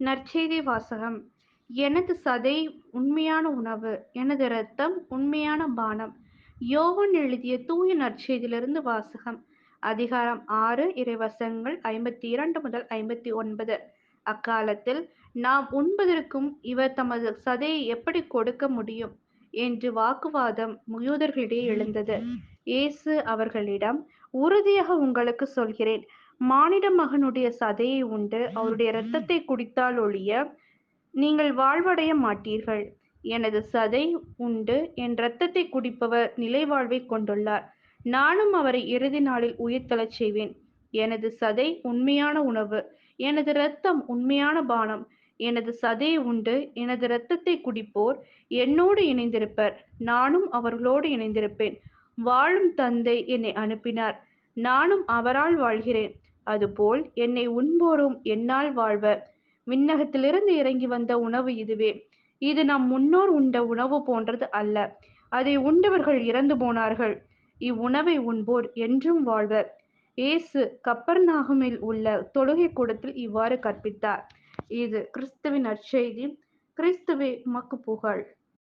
நற்செய்தி வாசகம். எனது சதை உண்மையான உணவு, எனது இரத்தம் உண்மையான பானம். யோவான் எழுதிய தூய நற்செய்தியிலிருந்து வாசகம். அதிகாரம் 6, இறைவசனங்கள் 52 முதல் 59. அக்காலத்தில், நாம் உண்பதற்கும் இவர் தமது சதையை எப்படி கொடுக்க முடியும் என்று வாக்குவாதம் யூதர்களிடையே எழுந்தது. இயேசு அவர்களிடம், உறுதியாக உங்களுக்கு சொல்கிறேன், மானிட மகனுடைய சதையை உண்டு அவருடைய இரத்தத்தை குடித்தால் ஒழிய நீங்கள் வாழ்வடைய மாட்டீர்கள். எனது சதை உண்டு என் இரத்தத்தை குடிப்பவர் நிலைவாழ்வை கொண்டுள்ளார். நானும் அவரை இறுதி நாளில் உயிர்த்தெழச் செய்வேன். எனது சதை உண்மையான உணவு, எனது இரத்தம் உண்மையான பானம். எனது சதையை உண்டு எனது இரத்தத்தை குடிப்போர் என்னோடு இணைந்திருப்பர், நானும் அவர்களோடு இணைந்திருப்பேன். வாழும் தந்தை என்னை அனுப்பினார், நானும் அவரால் வாழ்கிறேன். அதுபோல் என்னை உண்போரும் என்னால் வாழ்வர். விண்ணகத்திலிருந்து இறங்கி வந்த உணவு இதுவே. இது நம் முன்னோர் உண்ட உணவு போன்றது அல்ல. அதை உண்டவர்கள் இறந்து போனார்கள். இவ்வுணவை உண்போர் என்றும் வாழ்வர். இயேசு கப்பர்நாகுமில் உள்ள தொழுகை கூடத்தில் இவ்வாறு கற்பித்தார். இது கிறிஸ்துவின் நற்செய்தி. கிறிஸ்துவே உமக்கு புகழ்.